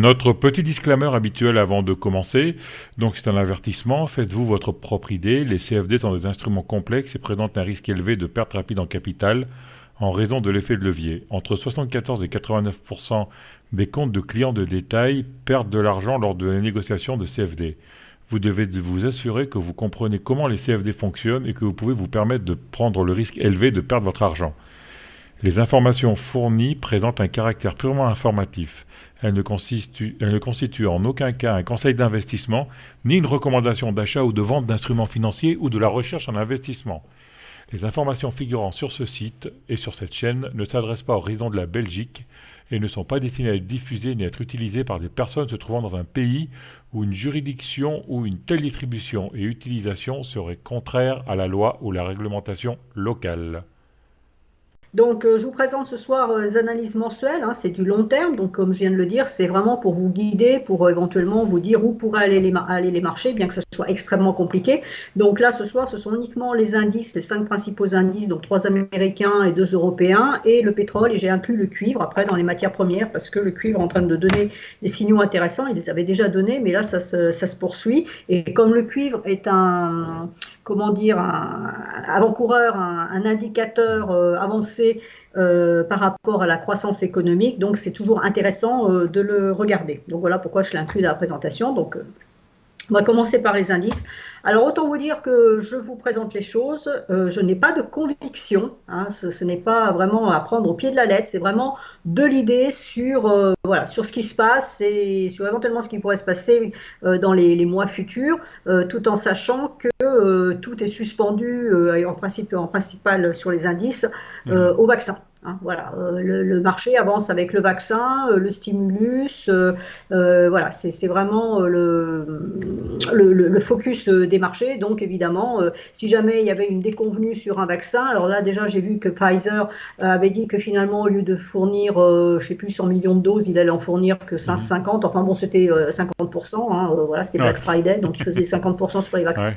Notre petit disclaimer habituel avant de commencer, donc c'est un avertissement, faites-vous votre propre idée, les CFD sont des instruments complexes et présentent un risque élevé de perte rapide en capital en raison de l'effet de levier. Entre 74 et 89% des comptes de clients de détail perdent de l'argent lors de la négociation de CFD. Vous devez vous assurer que vous comprenez comment les CFD fonctionnent et que vous pouvez vous permettre de prendre le risque élevé de perdre votre argent. Les informations fournies présentent un caractère purement informatif. Elles ne constituent en aucun cas un conseil d'investissement, ni une recommandation d'achat ou de vente d'instruments financiers ou de la recherche en investissement. Les informations figurant sur ce site et sur cette chaîne ne s'adressent pas aux résidents de la Belgique et ne sont pas destinées à être diffusées ni à être utilisées par des personnes se trouvant dans un pays où une juridiction ou une telle distribution et utilisation serait contraire à la loi ou la réglementation locale. Donc, je vous présente ce soir les analyses mensuelles, hein, c'est du long terme, donc comme je viens de le dire, c'est vraiment pour vous guider, pour éventuellement vous dire où pourraient aller les marchés, bien que ce soit extrêmement compliqué. Donc là, ce soir, ce sont uniquement les indices, les cinq principaux indices, donc trois américains et deux européens, et le pétrole, et j'ai inclus le cuivre après dans les matières premières, parce que le cuivre est en train de donner des signaux intéressants, il les avait déjà donnés, mais là, ça se poursuit. Et comme le cuivre est un, comment dire, un avant-coureur, un indicateur avancé par rapport à la croissance économique. Donc, c'est toujours intéressant de le regarder. Donc, voilà pourquoi je l'inclus dans la présentation. Donc, on va commencer par les indices. Alors, autant vous dire que je vous présente les choses. Je n'ai pas de conviction. Hein, ce n'est pas vraiment à prendre au pied de la lettre. C'est vraiment de l'idée sur, voilà, sur ce qui se passe et sur éventuellement ce qui pourrait se passer dans les mois futurs, tout en sachant que tout est suspendu en principal sur les indices Mhm. au vaccin. Hein, voilà, le marché avance avec le vaccin, le stimulus, voilà, c'est vraiment le focus des marchés. Donc évidemment, si jamais il y avait une déconvenue sur un vaccin, alors là déjà j'ai vu que Pfizer avait dit que finalement au lieu de fournir, je ne sais plus 100 millions de doses, il allait en fournir que Mhm. 50. Enfin bon, c'était 50%. Hein, voilà, c'était Ouais. Black Friday, donc il faisait 50% sur les vaccins.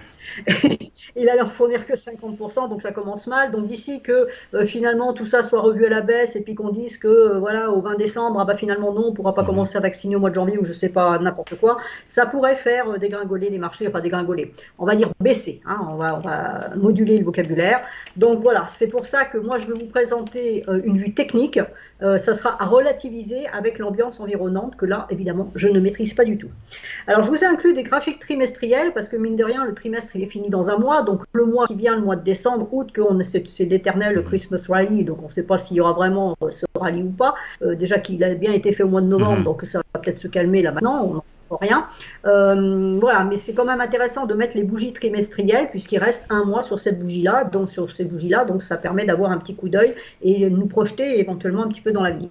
Ouais. Il allait en fournir que 50%, donc ça commence mal. Donc d'ici que finalement tout ça soit revu à la baisse et puis qu'on dise que voilà au 20 décembre, ah bah, finalement non, on ne pourra pas Mhm. commencer à vacciner au mois de janvier ou je ne sais pas n'importe quoi, ça pourrait faire dégringoler les marchés, enfin dégringoler, on va dire baisser, hein, on va moduler le vocabulaire. Donc voilà, c'est pour ça que moi je vais vous présenter une vue technique. Ça sera à relativiser avec l'ambiance environnante que là évidemment je ne maîtrise pas du tout. Alors, je vous ai inclus des graphiques trimestriels parce que, mine de rien, le trimestre, il est fini dans un mois. Donc, le mois qui vient, le mois de décembre, août, c'est l'éternel Mhm. Christmas rally. Donc, on ne sait pas s'il y aura vraiment ce rallye ou pas. Déjà qu'il a bien été fait au mois de novembre, Mhm. donc ça va peut-être se calmer là maintenant, on n'en sait rien. Voilà, mais c'est quand même intéressant de mettre les bougies trimestrielles puisqu'il reste un mois sur cette bougie-là, donc sur ces bougies-là, donc ça permet d'avoir un petit coup d'œil et de nous projeter éventuellement un petit peu dans l'avenir.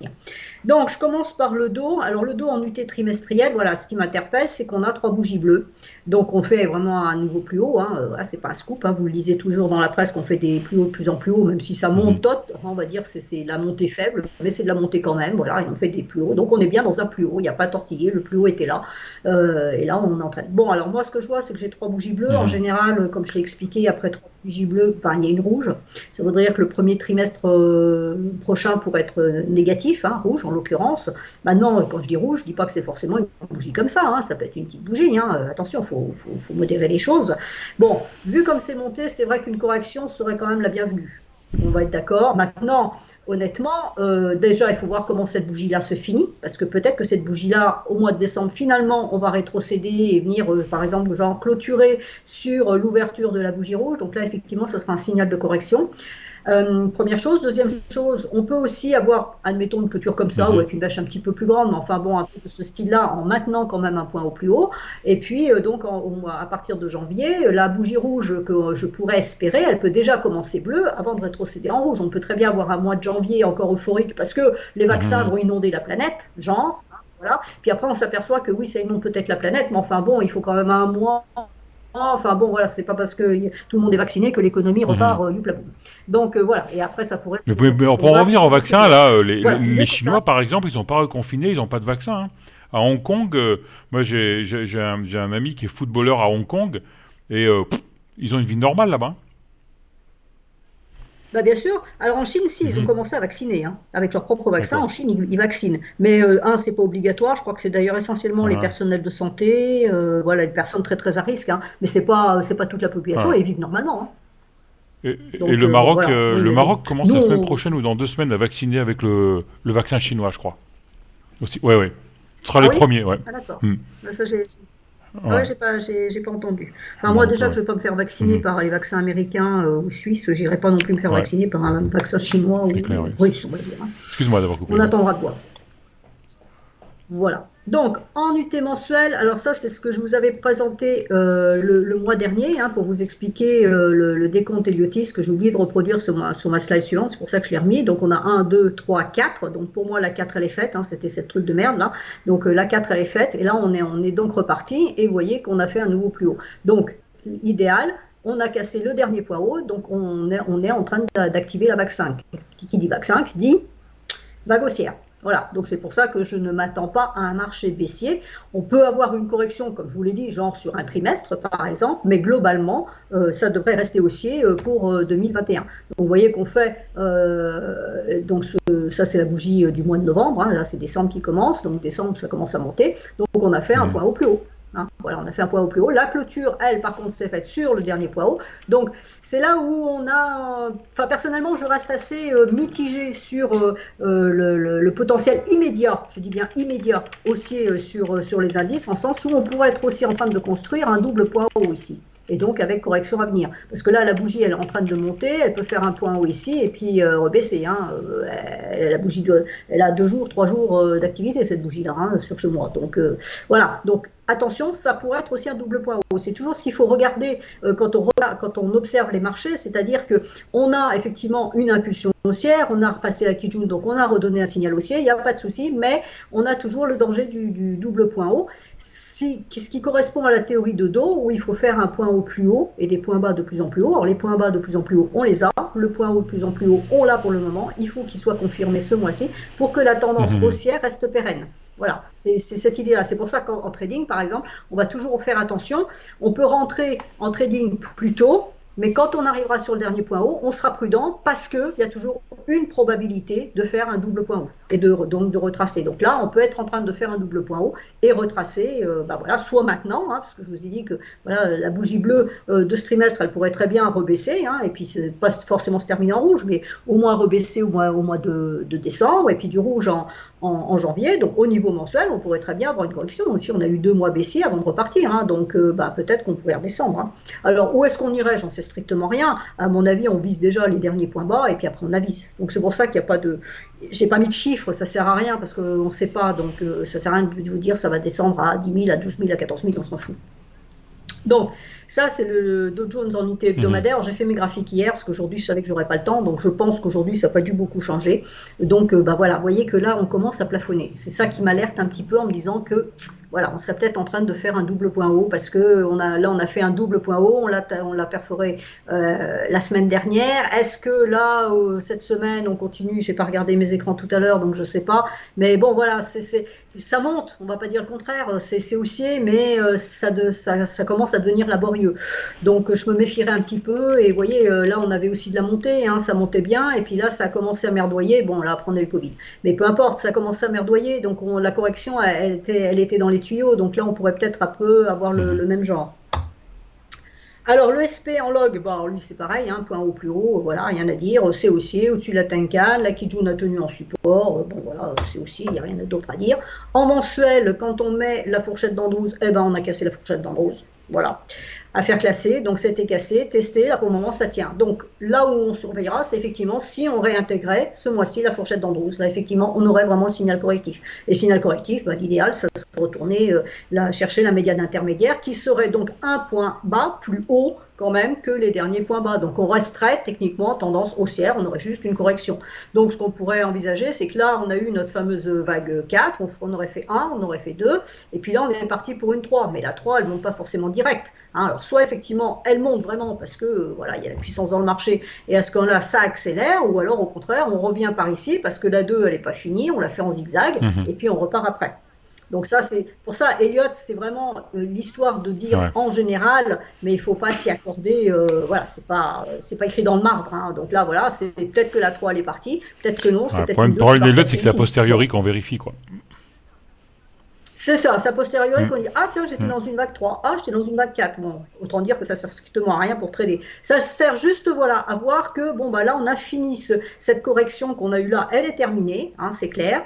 Donc, je commence par le dos. Alors, le dos en unité trimestrielle, voilà, ce qui m'interpelle, c'est qu'on a trois bougies bleues. Donc, on fait vraiment un niveau plus haut. Hein. Ah, c'est pas un scoop. Hein. Vous le lisez toujours dans la presse qu'on fait des plus hauts de plus en plus haut, même si ça Mhm. montote. On va dire c'est la montée faible, mais c'est de la montée quand même. Voilà, et on fait des plus hauts. Donc, on est bien dans un plus haut. Il n'y a pas tortillé. Le plus haut était là. Et là, on entraîne. Bon, alors moi, ce que je vois, c'est que j'ai trois bougies bleues. En Mhm. général, comme je l'ai expliqué, après trois bougies bleues, ben, il y a une rouge. Ça voudrait dire que le premier trimestre prochain pourrait être négatif, hein, rouge en l'occurrence. Maintenant, quand je dis rouge, je ne dis pas que c'est forcément une bougie comme ça. Hein, ça peut être une petite bougie. Hein, attention, faut modérer les choses. Bon, vu comme c'est monté, c'est vrai qu'une correction serait quand même la bienvenue. On va être d'accord. Maintenant, honnêtement, déjà, il faut voir comment cette bougie-là se finit, parce que peut-être que cette bougie-là, au mois de décembre, finalement, on va rétrocéder et venir, par exemple, genre clôturer sur l'ouverture de la bougie rouge. Donc là, effectivement, ce sera un signal de correction. Première chose. Deuxième chose, on peut aussi avoir, admettons, une clôture comme ça, ou Mhm. avec une bâche un petit peu plus grande, mais enfin bon, un peu de ce style-là, en maintenant quand même un point au plus haut. Et puis, donc, à partir de janvier, la bougie rouge que je pourrais espérer, elle peut déjà commencer bleue avant de rétrocéder en rouge. On peut très bien avoir un mois de janvier encore euphorique parce que les vaccins Mhm. vont inonder la planète, genre. Voilà. Puis après, on s'aperçoit que oui, ça inonde peut-être la planète, mais enfin bon, il faut quand même un mois. Enfin bon, voilà, c'est pas parce que tout le monde est vacciné que l'économie repart Mhm. youpla boum. Donc voilà, et après ça pourrait Mais, être mais pour pour en moi c'est revenir au tout juste vaccin, bien. là, Voilà, l'idée les c'est ça. Chinois, par exemple, ils sont pas reconfinés, ils n'ont pas de vaccin. Hein. À Hong Kong, moi j'ai un ami qui est footballeur à Hong Kong, et ils ont une vie normale là-bas. Bah bien sûr. Alors en Chine, si, ils ont Mhm. commencé à vacciner, hein. Avec leur propre vaccin, en D'accord. Chine, ils vaccinent. Mais c'est pas obligatoire. Je crois que c'est d'ailleurs essentiellement les Ah, personnels de santé, voilà, les personnes très très à risque, hein. Mais c'est pas toute la population ah. et ils vivent normalement, hein. Et Donc bon, voilà. Oui, Le mais bon, Maroc commence nous, la semaine prochaine ou dans 2 semaines à vacciner avec le vaccin chinois, je crois. Aussi. Ouais, ouais. Ce sera ah les oui, premiers, ouais. ah d'accord. Hmm. Bah, ça, ah ouais, Ouais. j'ai pas entendu. Enfin, moi, Donc, déjà que je vais pas me faire vacciner mhm. par les vaccins américains ou suisses, j'irai pas non plus me faire Ouais, vacciner par un vaccin chinois c'est clair, oui. ou russe, on va dire, hein. Excuse-moi d'avoir On coupé, ouais. attendra de voir. Voilà. Donc, en UT mensuel, alors ça, c'est ce que je vous avais présenté le mois dernier, hein, pour vous expliquer le décompte Heliotis que j'ai oublié de reproduire sur ma slide suivante. C'est pour ça que je l'ai remis. Donc, on a 1, 2, 3, 4. Donc, pour moi, la 4, elle est faite, hein. C'était cette truc de merde, là. Donc, la 4, elle est faite. Et là, on est donc reparti. Et vous voyez qu'on a fait un nouveau plus haut. Donc, idéal, on a cassé le dernier point haut. Donc, on est en train d'activer la vague 5. Qui dit vague 5 dit vague haussière. Voilà, donc c'est pour ça que je ne m'attends pas à un marché baissier. On peut avoir une correction, comme je vous l'ai dit, genre sur un trimestre par exemple, mais globalement, ça devrait rester haussier pour 2021. Donc vous voyez qu'on fait, ça c'est la bougie du mois de novembre, hein, là c'est décembre qui commence, donc décembre ça commence à monter, donc on a fait un Mhm. point au plus haut. Hein, voilà, on a fait un point au plus haut. La clôture, elle, par contre, s'est faite sur le dernier point haut. Donc, c'est là où on a. Enfin, personnellement, je reste assez mitigé sur le potentiel immédiat, je dis bien immédiat, haussier sur les indices, en sens où on pourrait être aussi en train de construire un double point haut ici. Et donc avec correction à venir. Parce que là, la bougie, elle est en train de monter, elle peut faire un point haut ici et puis rebaisser, hein. La bougie, elle a 2 jours, 3 jours d'activité, cette bougie-là, hein, sur ce mois. Donc voilà. Donc attention, ça pourrait être aussi un double point haut. C'est toujours ce qu'il faut regarder quand on observe les marchés, c'est-à-dire que on a effectivement une impulsion haussière, on a repassé la Kijun, donc on a redonné un signal haussier, il n'y a pas de souci, mais on a toujours le danger du double point haut, ce qui correspond à la théorie de dos, où il faut faire un point haut plus haut et des points bas de plus en plus haut. Alors les points bas de plus en plus haut, on les a, le point haut de plus en plus haut, on l'a pour le moment, il faut qu'il soit confirmé ce mois-ci pour que la tendance Mhm. haussière reste pérenne. Voilà, c'est cette idée-là. C'est pour ça qu'en trading, par exemple, on va toujours faire attention. On peut rentrer en trading plus tôt, mais quand on arrivera sur le dernier point haut, on sera prudent parce qu'il y a toujours une probabilité de faire un double point haut et donc de retracer. Donc là, on peut être en train de faire un double point haut et retracer, voilà, soit maintenant, hein, parce que je vous ai dit que voilà, la bougie bleue de ce trimestre, elle pourrait très bien rebaisser, hein, et puis pas forcément se terminer en rouge, mais au moins rebaisser au mois de décembre, et puis du rouge en janvier. Donc au niveau mensuel, on pourrait très bien avoir une correction. Donc, si on a eu 2 mois baissiers avant de repartir, hein, donc peut-être qu'on pourrait redescendre, hein. Alors où est-ce qu'on irait? J'en sais strictement rien. À mon avis, on vise déjà les derniers points bas et puis après on avise. Donc c'est pour ça qu'il n'y a pas de. J'ai pas mis de chiffres, ça sert à rien parce qu'on ne sait pas. Donc ça sert à rien de vous dire ça va descendre à 10 000, à 12 000, à 14 000, on s'en fout. Donc, ça, c'est le Dow Jones en unité Mhm. hebdomadaire. J'ai fait mes graphiques hier parce qu'aujourd'hui, je savais que j'aurais pas le temps. Donc, je pense qu'aujourd'hui, ça n'a pas dû beaucoup changer. Donc, voilà, vous voyez que là, on commence à plafonner. C'est ça qui m'alerte un petit peu en me disant que, voilà, on serait peut-être en train de faire un double point haut parce que là, on a fait un double point haut. On l'a perforé la semaine dernière. Est-ce que là, cette semaine, on continue? J'ai pas regardé mes écrans tout à l'heure, donc je sais pas. Mais bon, voilà, ça monte, on ne va pas dire le contraire, c'est haussier, mais ça commence à devenir laborieux. Donc je me méfierais un petit peu, et vous voyez, là on avait aussi de la montée, hein, ça montait bien, et puis là ça a commencé à merdoyer, bon là après on a eu le Covid. Mais peu importe, ça a commencé à merdoyer, donc la correction, elle était dans les tuyaux, donc là on pourrait peut-être un peu avoir Mhm. le même genre. Alors, le SP en log, bon, lui c'est pareil, hein, point haut plus haut, voilà, rien à dire, c'est haussier, au-dessus de la Tenkan, la Kijun a tenu en support, bon voilà, c'est haussier, il n'y a rien d'autre à dire. En mensuel, quand on met la fourchette d'Andrews, eh ben on a cassé la fourchette d'Andrews, voilà. Affaire classée, donc ça a été cassé, testé, là pour le moment ça tient. Donc là où on surveillera, c'est effectivement si on réintégrait ce mois-ci la fourchette d'Andrews, là effectivement on aurait vraiment le signal correctif. Et signal correctif, bah, l'idéal, ça serait retourner chercher la médiane intermédiaire qui serait donc un point bas plus haut quand même que les derniers points bas. Donc on resterait techniquement tendance haussière, on aurait juste une correction. Donc ce qu'on pourrait envisager, c'est que là, on a eu notre fameuse vague 4, on aurait fait 1, on aurait fait 2, et puis là, on est parti pour une 3. Mais la 3, elle ne monte pas forcément direct, hein. Alors soit effectivement, elle monte vraiment parce que voilà, il y a la puissance dans le marché, et à ce moment-là, ça accélère, ou alors au contraire, on revient par ici parce que la 2, elle n'est pas finie, on la fait en zigzag, Mhm. et puis on repart après. Donc ça, c'est pour ça, Elliott, c'est vraiment l'histoire de dire Ouais. en général, mais il ne faut pas s'y accorder. Voilà, c'est pas écrit dans le marbre. Hein. Donc là, voilà, c'est peut-être que la 3 elle est partie, peut-être que non, c'est Ouais, peut-être une 2 qui problème va des notes, c'est repasser que c'est a ici. Bon, posteriori qu'on vérifie, quoi. c'est ça, c'est a posteriori Mm, qu'on dit ah tiens, j'étais mm, dans une vague 3, ah j'étais dans une vague 4. Bon, autant dire que ça sert strictement à rien pour trader. Ça sert juste voilà à voir que bon bah là on a fini cette correction qu'on a eue là, elle est terminée, hein, c'est clair,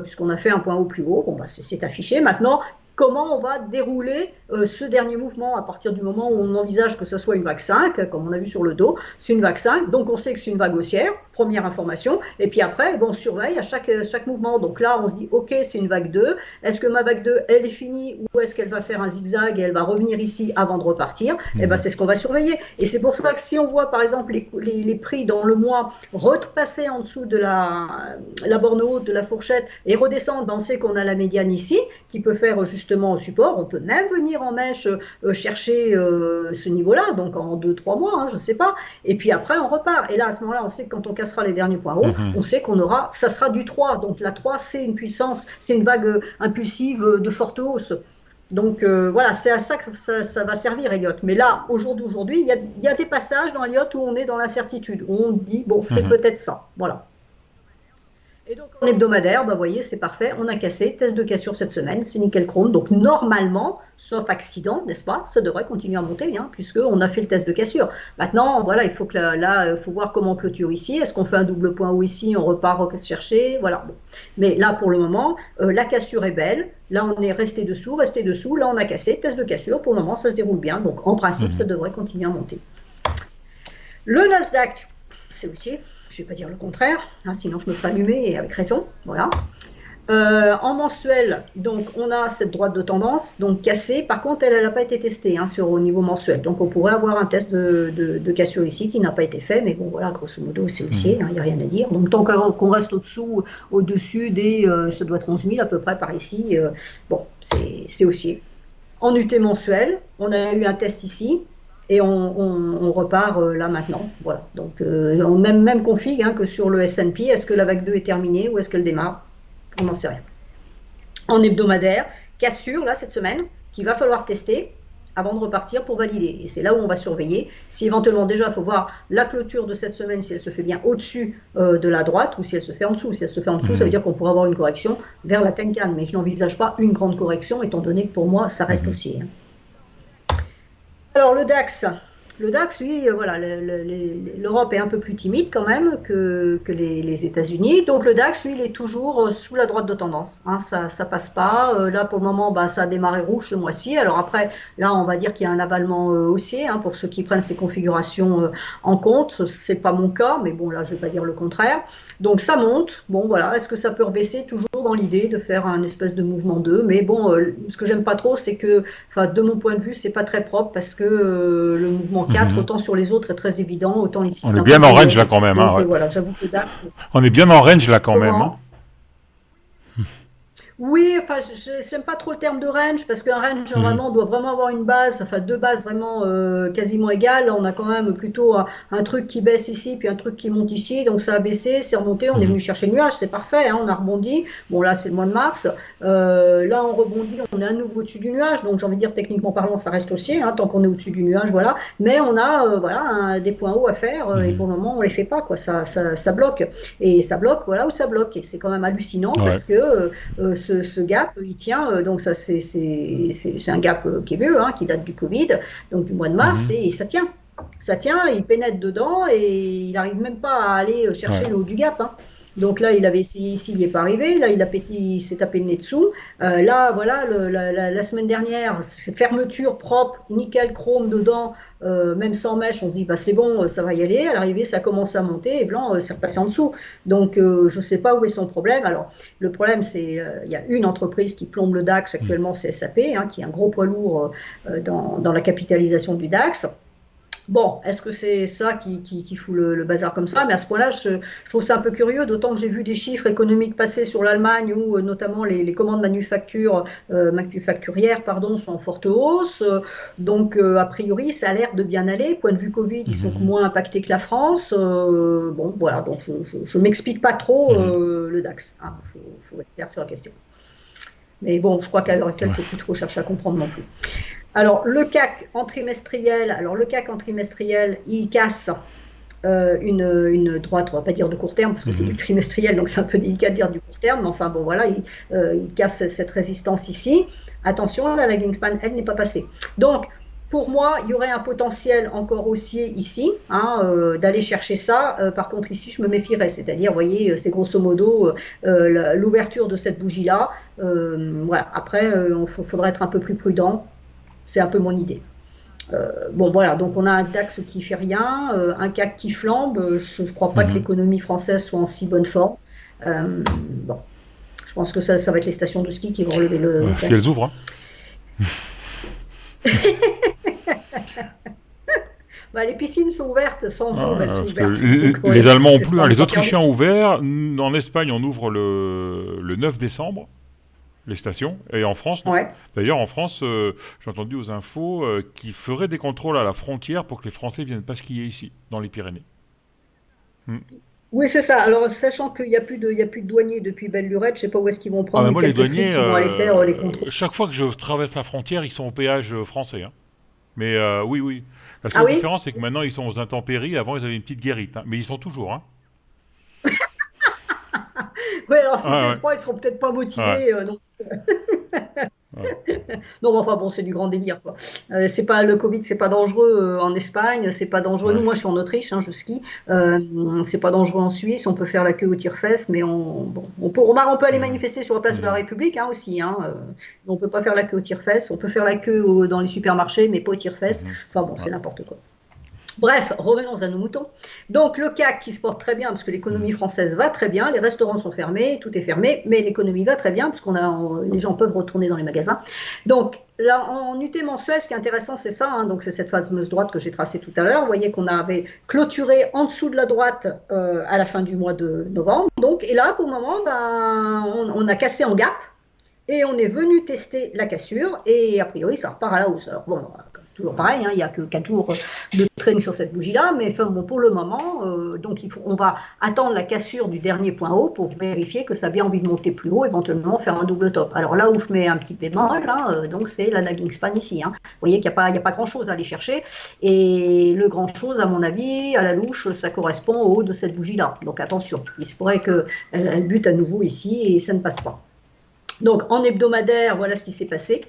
puisqu'on a fait un point haut plus haut. Bon bah c'est affiché. Maintenant, comment on va dérouler ce dernier mouvement à partir du moment où on envisage que ce soit une vague 5, comme on a vu sur le dos, c'est une vague 5, donc on sait que c'est une vague haussière, première information, et puis après, bon, on surveille à chaque mouvement. Donc là, on se dit, ok, c'est une vague 2, est-ce que ma vague 2, elle est finie, ou est-ce qu'elle va faire un zigzag et elle va revenir ici avant de repartir? Eh ben, mhm, c'est ce qu'on va surveiller. Et c'est pour ça que si on voit, par exemple, les prix dans le mois repasser en dessous de la borne haute de la fourchette et redescendre, ben on sait qu'on a la médiane ici, qui peut faire justement support. On peut même venir en mèche chercher ce niveau-là, donc en 2-3 mois, hein, je ne sais pas. Et puis après, on repart. Et là, à ce moment-là, on sait que quand on cassera les derniers points hauts, mhm, on sait qu'on aura, ça sera du 3. Donc la 3, c'est une puissance, c'est une vague impulsive de forte hausse. Donc voilà, c'est à ça que ça va servir, Elliott. Mais là, aujourd'hui, il y a des passages dans Elliott où on est dans l'incertitude, où on dit, bon, c'est mhm. peut-être ça. Voilà. Et donc en hebdomadaire, bah, vous voyez, c'est parfait, on a cassé, test de cassure cette semaine, c'est nickel chrome. Donc normalement, sauf accident, n'est-ce pas, ça devrait continuer à monter, hein, puisqu'on a fait le test de cassure. Maintenant, voilà, il faut que là, faut voir comment on clôture ici. Est-ce qu'on fait un double point haut ici, on repart chercher, voilà. Bon. Mais là, pour le moment, la cassure est belle. Là, on est resté dessous. Là, on a cassé, test de cassure. Pour le moment, ça se déroule bien. Donc en principe, ça Mhm. devrait continuer à monter. Le Nasdaq, c'est haussier, je ne vais pas dire le contraire, hein, sinon je me ferai allumer et avec raison. Voilà. En mensuel, donc on a cette droite de tendance, donc cassée. Par contre, elle n'a pas été testée hein, au niveau mensuel. Donc on pourrait avoir un test de cassure ici qui n'a pas été fait, mais bon voilà, grosso modo, c'est haussier, Mhm. il n'y a rien à dire. Donc tant qu'on reste au-dessus des, ça doit être 11 000 à peu près par ici, bon, c'est haussier. En UT mensuel, on a eu un test ici et on repart là maintenant. Voilà. Donc, même config hein, que sur le S&P, est-ce que la vague 2 est terminée ou est-ce qu'elle démarre? On n'en sait rien. En hebdomadaire, cassure là cette semaine qu'il va falloir tester avant de repartir pour valider. Et c'est là où on va surveiller. Si éventuellement déjà, il faut voir la clôture de cette semaine, si elle se fait bien au-dessus de la droite ou si elle se fait en dessous. Si elle se fait en dessous, ça veut Mhm. dire qu'on pourrait avoir une correction vers la Tenkan. Mais je n'envisage pas une grande correction, étant donné que pour moi, ça reste Mhm. haussier. Hein. Alors le DAX, lui, voilà, l'Europe est un peu plus timide quand même que les États-Unis. Donc le DAX, lui, il est toujours sous la droite de tendance. Hein, ça passe pas. Là, pour le moment, bah, ça a démarré rouge ce mois-ci. Alors après, là, on va dire qu'il y a un avalement haussier hein, pour ceux qui prennent ces configurations en compte. C'est pas mon cas, mais bon, là, je vais pas dire le contraire. Donc ça monte. Bon, voilà. Est-ce que ça peut rebaisser? Toujours dans l'idée de faire un espèce de mouvement 2. Mais bon, ce que j'aime pas trop, c'est que enfin, de mon point de vue, c'est pas très propre parce que le mouvement 4, Mhm. autant sur les autres, est très évident, autant ici, On c'est est un peu bien en plus range long. là quand même, hein, Donc ouais. voilà, j'avoue que le DAX. On est bien en range là quand même, hein. Comment? Oui, enfin, je n'aime pas trop le terme de range parce qu'un range, Mhm. normalement, doit vraiment avoir une base, enfin deux bases vraiment quasiment égales. On a quand même plutôt un truc qui baisse ici, puis un truc qui monte ici. Donc ça a baissé, c'est remonté, on est Mhm. venu chercher le nuage, c'est parfait, hein, on a rebondi. Bon, là, c'est le mois de mars. Là, on rebondit, on est à nouveau au-dessus du nuage. Donc j'ai envie de dire, techniquement parlant, ça reste haussier, hein, tant qu'on est au-dessus du nuage, voilà. Mais on a voilà, des points hauts à faire et Mhm. pour le moment, on ne les fait pas, quoi. Ça bloque. Et ça bloque, voilà où ça bloque. Et c'est quand même hallucinant Ouais. parce que ce gap, il tient, donc ça c'est un gap qui est vieux, hein, qui date du Covid, donc du mois de mars, Mhm. et ça tient. Ça tient, il pénètre dedans et il n'arrive même pas à aller chercher Ouais. le haut du gap. Hein. Donc là, il avait essayé ici, il n'y est pas arrivé. Là, il s'est tapé le nez dessous. Là, voilà, la semaine dernière, fermeture propre, nickel, chrome dedans, même sans mèche, on se dit, bah, c'est bon, ça va y aller. À l'arrivée, ça commence à monter et blanc, c'est repassé en dessous. Donc, je ne sais pas où est son problème. Alors, le problème, c'est il y a une entreprise qui plombe le DAX Mhm. actuellement, c'est SAP, hein, qui est un gros poids lourd dans la capitalisation du DAX. Bon, est-ce que c'est ça qui fout le bazar comme ça? Mais à ce point-là, je trouve ça un peu curieux, d'autant que j'ai vu des chiffres économiques passer sur l'Allemagne où notamment les commandes manufacturières pardon, sont en forte hausse. Donc, a priori, ça a l'air de bien aller. Point de vue Covid, ils sont Mhm. moins impactés que la France. Bon, voilà, donc je ne m'explique pas trop Mhm. le DAX. Il faut être clair sur la question. Mais bon, je crois qu'à l'heure actuelle, il ne faut Ouais. plus trop chercher à comprendre non plus. Alors, le CAC en trimestriel, il casse une droite, on ne va pas dire de court terme, parce que c'est du Mhm. trimestriel, donc c'est un peu délicat de dire du court terme, mais enfin bon, voilà, il casse cette résistance ici. Attention, la lagging span, elle n'est pas passée. Donc, pour moi, il y aurait un potentiel encore haussier ici, hein, d'aller chercher ça. Par contre, ici, je me méfierais, c'est-à-dire, vous voyez, c'est grosso modo l'ouverture de cette bougie-là. Voilà. Après, il faudra être un peu plus prudent. C'est un peu mon idée. Bon, voilà, donc on a un DAX qui fait rien, un CAC qui flambe. Je ne crois pas que Mhm. l'économie française soit en si bonne forme. Bon, je pense que ça va être les stations de ski qui vont relever le Si elles CAC. ouvrent, hein. Bah, les piscines sont ouvertes, sans eau, mais elles sont Parce que ouvertes. Donc, les ouais, Allemands ont plus, hein, l'espoir n'est les pas perdu. Autrichiens ont ouvert. En Espagne, on ouvre le 9 décembre, les stations. Et en France, non. Ouais. D'ailleurs, en France, j'ai entendu aux infos qu'ils feraient des contrôles à la frontière pour que les Français viennent pas skier ici, dans les Pyrénées. Hmm. Oui, c'est ça. Alors, sachant qu'il y a plus de douaniers depuis belle lurette, je ne sais pas où est-ce qu'ils vont Ah prendre ben les moi, les quelques flics douaniers, qui vont aller faire les contrôles. chaque fois que je traverse la frontière, ils sont au péage français, hein. Mais oui, oui. La Ah seule oui? différence, c'est que maintenant, ils sont aux intempéries. Avant, ils avaient une petite guérite, hein. Mais ils sont toujours, hein. Oui, alors Ouais, s'il fait ouais. froid, ils seront peut-être pas Ouais. motivés. Non. Ouais. Non, mais enfin bon, c'est du grand délire, quoi. C'est pas le Covid, c'est pas dangereux en Espagne, c'est pas dangereux. Nous, Ouais. moi, je suis en Autriche, hein, je skie. C'est pas dangereux en Suisse. On peut faire la queue au tire-fesse, mais bon, on peut aller Mhm. manifester sur la place de la Mhm. République, hein, aussi. Hein, on peut pas faire la queue au tire-fesse. On peut faire la queue dans les supermarchés, mais pas au tire-fesse. Mhm. Enfin bon, Ouais. c'est n'importe quoi. Bref, revenons à nos moutons. Donc le CAC qui se porte très bien parce que l'économie Mhm. française va très bien, les restaurants sont fermés, tout est fermé, mais l'économie va très bien parce les gens peuvent retourner dans les magasins. Donc là, en UT mensuel, ce qui est intéressant, c'est ça, hein, donc c'est cette fameuse droite que j'ai tracée tout à l'heure. Vous voyez qu'on avait clôturé en dessous de la droite à la fin du mois de novembre. Donc, et là, pour le moment, ben, on a cassé en gap. Et on est venu tester la cassure et a priori ça repart à la hausse. Alors bon, c'est toujours pareil, hein, il n'y a que 4 jours de training sur cette bougie-là, mais enfin, bon, pour le moment, donc on va attendre la cassure du dernier point haut pour vérifier que ça a bien envie de monter plus haut, éventuellement faire un double top. Alors là où je mets un petit bémol, hein, donc c'est la lagging span ici. Hein. Vous voyez qu'il n'y a pas grand-chose à aller chercher et le grand-chose, à mon avis, à la louche, ça correspond au haut de cette bougie-là. Donc attention, il se pourrait qu'elle bute à nouveau ici et ça ne passe pas. Donc en hebdomadaire, voilà ce qui s'est passé.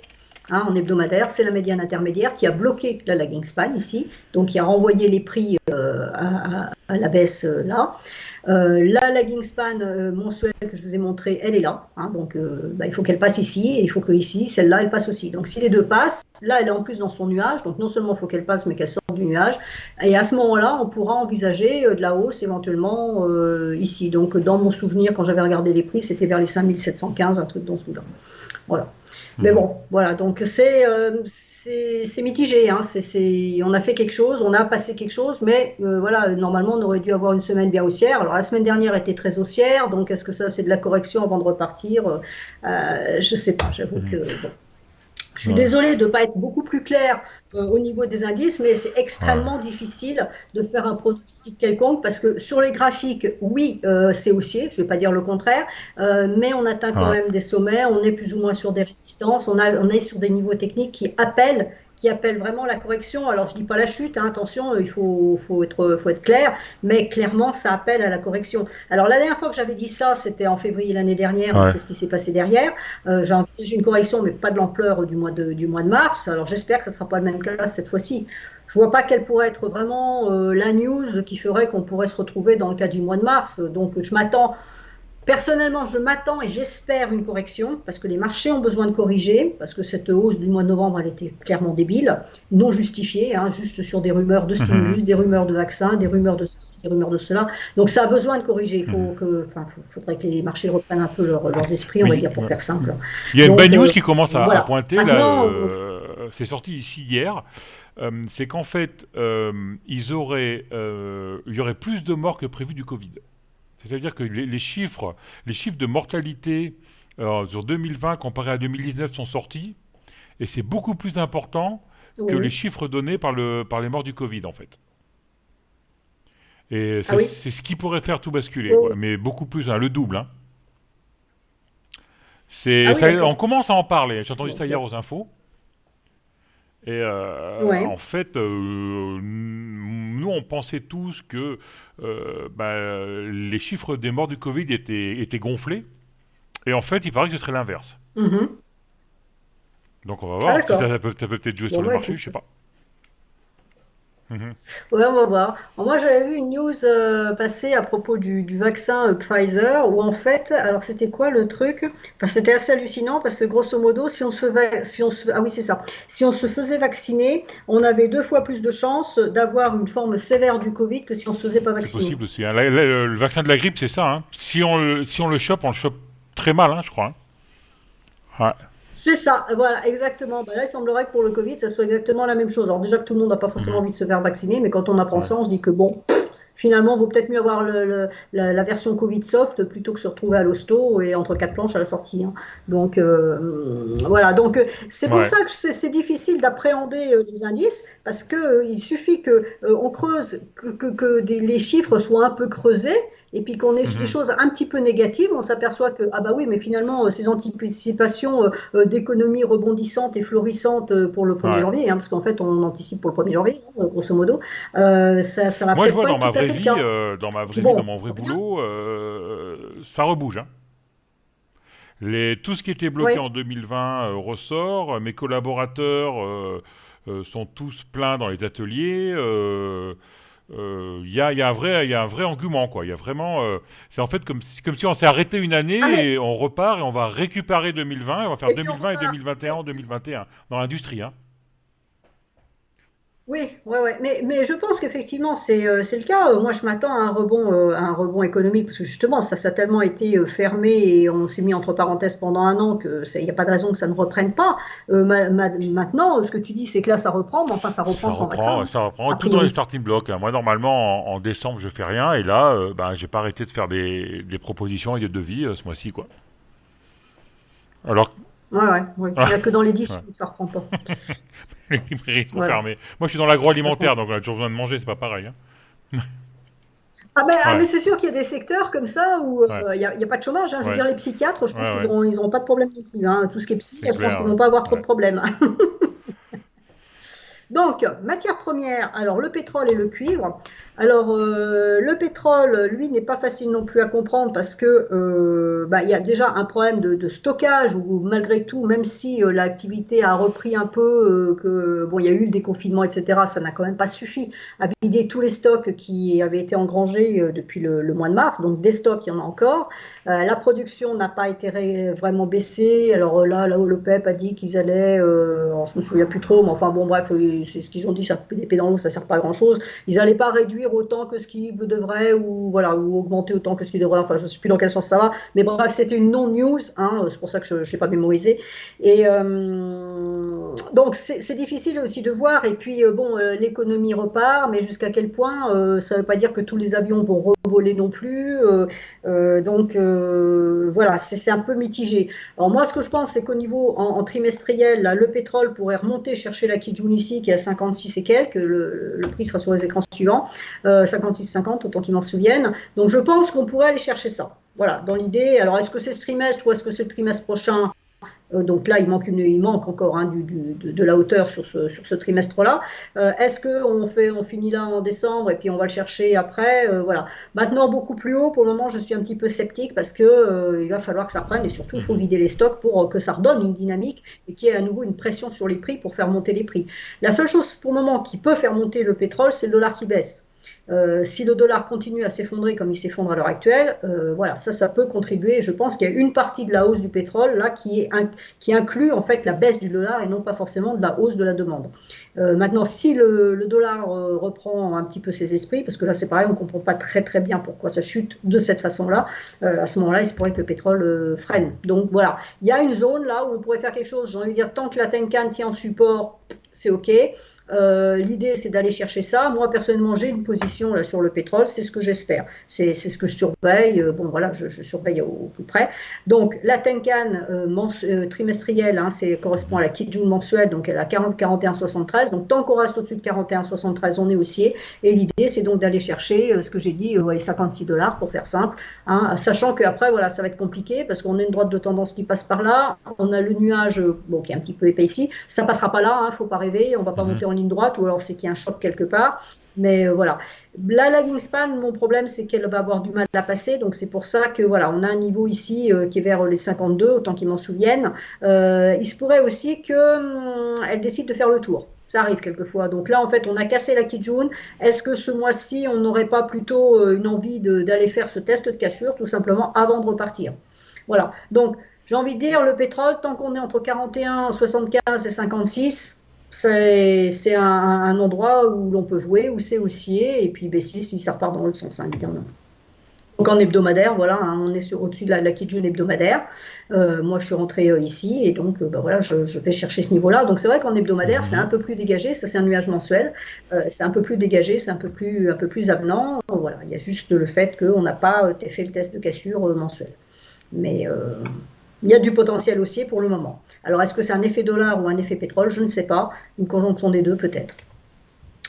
Hein, en hebdomadaire, c'est la médiane intermédiaire qui a bloqué la lagging span ici, donc qui a renvoyé les prix à la baisse là. La lagging span mensuelle que je vous ai montrée, elle est là. Hein, donc bah, il faut qu'elle passe ici et il faut que ici, celle-là, elle passe aussi. Donc si les deux passent, là, elle est en plus dans son nuage. Donc non seulement il faut qu'elle passe, mais qu'elle sorte du nuage. Et à ce moment-là, on pourra envisager de la hausse éventuellement ici. Donc dans mon souvenir, quand j'avais regardé les prix, c'était vers les 5715, un truc dans ce là. Voilà. Mais Mhm. bon, voilà, donc c'est mitigé. Hein, on a fait quelque chose, on a passé quelque chose, mais voilà, normalement, on aurait dû avoir une semaine bien haussière. Alors, la semaine dernière était très haussière, donc est-ce que ça, c'est de la correction avant de repartir je ne sais pas, j'avoue Mhm. que bon. Je suis Ouais. désolée de ne pas être beaucoup plus claire au niveau des indices, mais c'est Ouais. extrêmement difficile de faire un pronostic quelconque parce que sur les graphiques, oui, c'est haussier, je ne vais pas dire le contraire, mais on atteint quand Ouais. même des sommets, on est plus ou moins sur des résistances, on est sur des niveaux techniques qui appellent vraiment la correction. Alors je ne dis pas la chute, hein, attention, faut être clair, mais clairement ça appelle à la correction. Alors la dernière fois que j'avais dit ça, c'était en février l'année dernière, on Ouais. sait ce qui s'est passé derrière. J'ai envisagé une correction, mais pas de l'ampleur du mois de mars. Alors j'espère que ce ne sera pas le même cas cette fois-ci. Je ne vois pas quelle pourrait être vraiment la news qui ferait qu'on pourrait se retrouver dans le cas du mois de mars. Donc je m'attends, personnellement, je m'attends et j'espère une correction parce que les marchés ont besoin de corriger, parce que cette hausse du mois de novembre, elle était clairement débile, non justifiée, hein, juste sur des rumeurs de Mhm. stimulus, des rumeurs de vaccins, des rumeurs de ceci, des rumeurs de cela. Donc ça a besoin de corriger. Mhm. Faudrait que les marchés reprennent un peu leurs esprits, on Mais va dire, pour faire simple. il y a une bad Donc news qui commence à voilà. pointer là. Maintenant, C'est sorti ici hier. C'est qu'en fait, il y aurait plus de morts que prévu du Covid. C'est-à-dire que les chiffres de mortalité sur 2020 comparé à 2019 sont sortis, et c'est beaucoup plus important que les oui. chiffres donnés par les morts du Covid, en fait. Et Ah oui. c'est ce qui pourrait faire tout basculer, quoi. Oh, Mais beaucoup plus, hein, le double, hein. Ah oui, On d'accord. commence à en parler. J'ai entendu Bon, ça hier bon. aux infos. Et en Ouais. fait, nous, on pensait tous que les chiffres des morts du Covid étaient gonflés. Et en fait, il paraît que ce serait l'inverse. Mhm. Donc on va Ah voir. Si d'accord. ça peut peut-être jouer sur Bon, le bah marché, je écoute. sais pas. Mhm. Ouais, on va voir. Alors, moi, j'avais vu une news passer à propos du vaccin Pfizer, où en fait, alors c'était quoi le truc? Enfin, c'était assez hallucinant parce que grosso modo, ah oui, c'est ça. Si on se faisait vacciner, on avait 2 fois plus de chances d'avoir une forme sévère du Covid que si on se faisait pas C'est vacciner. possible aussi, hein. Le vaccin de la grippe, c'est ça, hein. Si on le chope, on le chope très mal, hein, je crois, hein. Ouais. C'est ça, voilà, exactement. Bah là, il semblerait que pour le Covid, ça soit exactement la même chose. Alors déjà que tout le monde n'a pas forcément Mhm. envie de se faire vacciner, mais quand on apprend Ouais. ça, on se dit que bon, finalement, il vaut peut-être mieux avoir la version Covid soft plutôt que se retrouver à l'hosto et entre quatre planches à la sortie, hein. Donc voilà, donc c'est pour Ouais. ça que c'est difficile d'appréhender les indices parce que il suffit que on creuse, les chiffres soient un peu creusés. Et puis qu'on ait des Mhm. choses un petit peu négatives, on s'aperçoit que ah bah oui, mais finalement ces anticipations d'économie rebondissante et florissante pour le 1er Ouais. janvier, hein, parce qu'en fait on anticipe pour le 1er janvier, hein, grosso modo, ça va Moi, je peut-être vois pas dans être ma tout à vraie fait le vie, cas. Et puis dans bon, mon vrai rien. boulot, ça rebouge, hein. Tout ce qui était bloqué Oui, en 2020 ressort. Mes collaborateurs sont tous pleins dans les ateliers. Il y a un vrai engouement, quoi. Il y a vraiment, c'est en fait comme si on s'est arrêté une ah mais année et on repart et on va récupérer 2020 et on va faire et puis on 2020 et va, 2021 en 2021 dans l'industrie, hein. oui, ouais, ouais. Mais je pense qu'effectivement c'est le cas. Moi, je m'attends à un rebond économique parce que justement, ça a tellement été fermé et on s'est mis entre parenthèses pendant un an que il n'y a pas de raison que ça ne reprenne pas. Maintenant, ce que tu dis, c'est que là, ça reprend, mais enfin, ça reprend sans vaccin, hein, Ça reprend a tout dans les priori. starting blocks, hein. Moi, normalement, en décembre, je fais rien et là, j'ai pas arrêté de faire des propositions et des devis ce mois-ci, quoi. Alors, Ouais, ouais, ouais. Il n'y a que dans les 10 ouais. où ça reprend pas. Les librairies sont Voilà. fermées. Moi, je suis dans De toute façon. l'agroalimentaire, donc on a toujours besoin de manger, c'est pas pareil, hein. Ah mais Ouais, c'est sûr qu'il y a des secteurs comme ça où ouais, y a pas de chômage, hein. Je veux ouais, dire, les psychiatres, je pense ouais, ouais. ils auront pas de problème non plus, hein. Tout ce qui est psy, C'est je pense qu'ils clair, vont pas avoir trop de ouais. problèmes. Donc, matière première, alors le pétrole et le cuivre. Alors, le pétrole, lui, n'est pas facile non plus à comprendre parce que il y a déjà un problème de stockage où malgré tout, même si l'activité a repris un peu, que bon, il y a eu le déconfinement, etc., ça n'a quand même pas suffi à vider tous les stocks qui avaient été engrangés depuis le mois de mars. Donc, des stocks, il y en a encore. La production n'a pas été vraiment baissée. Alors là où le PEP a dit qu'ils allaient, alors je me souviens plus trop, mais enfin bon bref, c'est ce qu'ils ont dit, ça l'épée dans l'eau, ça sert pas à grand chose. Ils n'allaient pas réduire autant que ce qu'ils devraient ou voilà ou augmenter autant que ce qu'ils devraient. Enfin je sais plus dans quel sens ça va, mais bref c'était une non news, hein, c'est pour ça que je l'ai pas mémorisé. Et donc c'est difficile aussi de voir. Et puis bon, l'économie repart, mais jusqu'à quel point ça veut pas dire que tous les avions vont revoler non plus. Donc voilà, c'est un peu mitigé. Alors moi, ce que je pense, c'est qu'au niveau en trimestriel, là, le pétrole pourrait remonter chercher la Kijun ici, qui est à 56 et quelques. Le prix sera sur les écrans suivants, 56,50, autant qu'ils m'en souviennent. Donc je pense qu'on pourrait aller chercher ça. Voilà, dans l'idée. Alors est-ce que c'est ce trimestre ou est-ce que c'est le trimestre prochain? Donc là, il manque encore hein, de la hauteur sur ce trimestre-là. Est-ce on finit là en décembre et puis on va le chercher après? Voilà. Maintenant, beaucoup plus haut, pour le moment, je suis un petit peu sceptique parce que il va falloir que ça prenne et surtout, il faut Mhm. vider les stocks pour que ça redonne une dynamique et qu'il y ait à nouveau une pression sur les prix pour faire monter les prix. La seule chose pour le moment qui peut faire monter le pétrole, c'est le dollar qui baisse. Si le dollar continue à s'effondrer comme il s'effondre à l'heure actuelle, voilà, ça peut contribuer. Je pense qu'il y a une partie de la hausse du pétrole là qui inclut en fait la baisse du dollar et non pas forcément de la hausse de la demande. Maintenant, si le dollar reprend un petit peu ses esprits, parce que là c'est pareil, on ne comprend pas très très bien pourquoi ça chute de cette façon-là, à ce moment-là, il se pourrait que le pétrole freine. Donc voilà, il y a une zone là où on pourrait faire quelque chose. J'ai envie de dire, tant que la Tenkan tient en support, c'est OK. L'idée, c'est d'aller chercher ça. Moi, personnellement, j'ai une position là sur le pétrole, c'est ce que j'espère. C'est ce que je surveille. Bon, voilà, je surveille au plus près. Donc, la Tenkan trimestrielle, hein, correspond à la Kijun mensuelle, donc elle a 40, 41,73. Donc, tant qu'on reste au-dessus de 41,73, on est haussier. Et l'idée, c'est donc d'aller chercher ce que j'ai dit, les 56 dollars pour faire simple, hein, sachant qu'après, voilà, ça va être compliqué parce qu'on a une droite de tendance qui passe par là. On a le nuage bon, qui est un petit peu épais ici. Ça passera pas là, hein, faut pas rêver. On va pas monter en ligne droite ou alors c'est qu'il y a un choc quelque part. Mais voilà. La lagging span, mon problème, c'est qu'elle va avoir du mal à passer. Donc, c'est pour ça que voilà, on a un niveau ici qui est vers les 52, autant qu'ils m'en souviennent. Il se pourrait aussi qu'elle décide de faire le tour. Ça arrive quelquefois. Donc là, en fait, on a cassé la Kijun. Est-ce que ce mois-ci, on n'aurait pas plutôt une envie d'aller faire ce test de cassure, tout simplement, avant de repartir? Voilà. Donc, j'ai envie de dire, le pétrole, tant qu'on est entre 41, 75 et 56, c'est un endroit où l'on peut jouer, où c'est haussier, et puis baissier si ça repart dans l'autre sens, hein, évidemment. Donc en hebdomadaire, voilà, hein, on est au-dessus de la Kijun hebdomadaire. Moi, je suis rentrée ici, et donc bah, voilà, je vais chercher ce niveau-là. Donc c'est vrai qu'en hebdomadaire, c'est un peu plus dégagé. Ça, c'est un nuage mensuel. C'est un peu plus dégagé, c'est un peu plus avenant. Voilà, il y a juste le fait qu'on n'a pas fait le test de cassure mensuel. Mais il y a du potentiel haussier pour le moment. Alors, est-ce que c'est un effet dollar ou un effet pétrole? Je ne sais pas. Une conjonction des deux, peut-être.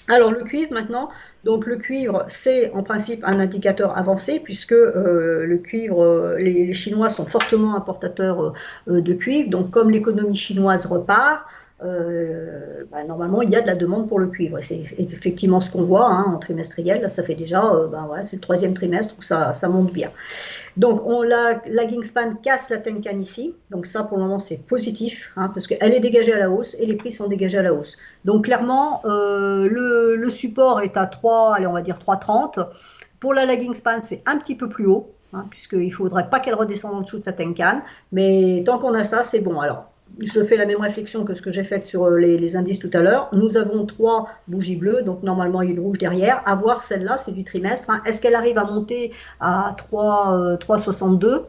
Alors, le cuivre, maintenant. Donc, le cuivre, c'est en principe un indicateur avancé, puisque le cuivre, les Chinois sont fortement importateurs de cuivre. Donc, comme l'économie chinoise repart, bah, normalement, il y a de la demande pour le cuivre. C'est effectivement ce qu'on voit, hein, en trimestriel. Là, ça fait déjà, bah, voilà, c'est le 3e trimestre où ça monte bien. Donc, la lagging span casse la Tenkan ici. Donc, ça, pour le moment, c'est positif, hein, parce qu'elle est dégagée à la hausse et les prix sont dégagés à la hausse. Donc, clairement, le support est à 3, allez, on va dire 3,30. Pour la lagging span, c'est un petit peu plus haut, hein, puisqu'il ne faudrait pas qu'elle redescende en dessous de sa Tenkan. Mais tant qu'on a ça, c'est bon. Alors, je fais la même réflexion que ce que j'ai fait sur les indices tout à l'heure. Nous avons 3 bougies bleues, donc normalement il y a une rouge derrière. À voir celle-là, c'est du trimestre, hein. Est-ce qu'elle arrive à monter à 3,62?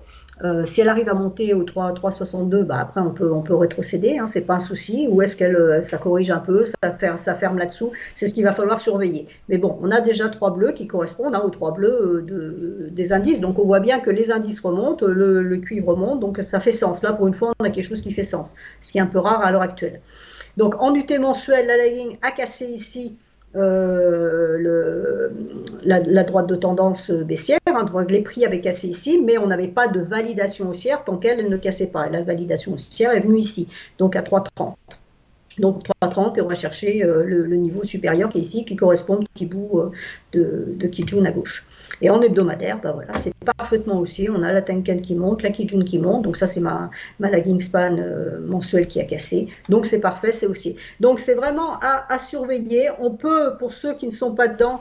Si elle arrive à monter au 3,62, bah après on peut rétrocéder, hein, c'est pas un souci. Ou est-ce qu'elle ça corrige un peu, ça ferme là-dessous? C'est ce qu'il va falloir surveiller. Mais bon, on a déjà 3 bleus qui correspondent, hein, aux 3 bleus des indices. Donc on voit bien que les indices remontent, le cuivre remonte, donc ça fait sens. Là, pour une fois, on a quelque chose qui fait sens, ce qui est un peu rare à l'heure actuelle. Donc en UT mensuel, la lagging a cassé ici la droite de tendance baissière, hein, donc les prix avaient cassé ici, mais on n'avait pas de validation haussière tant qu'elle ne cassait pas. Et la validation haussière est venue ici, donc à 3,30. Donc 3,30 et on va chercher le niveau supérieur qui est ici, qui correspond au petit bout de Kijun à gauche. Et en hebdomadaire, bah voilà, c'est parfaitement haussier. On a la Tenkan qui monte, la Kijun qui monte. Donc ça, c'est ma lagging span mensuelle qui a cassé. Donc c'est parfait, c'est haussier. Donc c'est vraiment à surveiller. On peut, pour ceux qui ne sont pas dedans,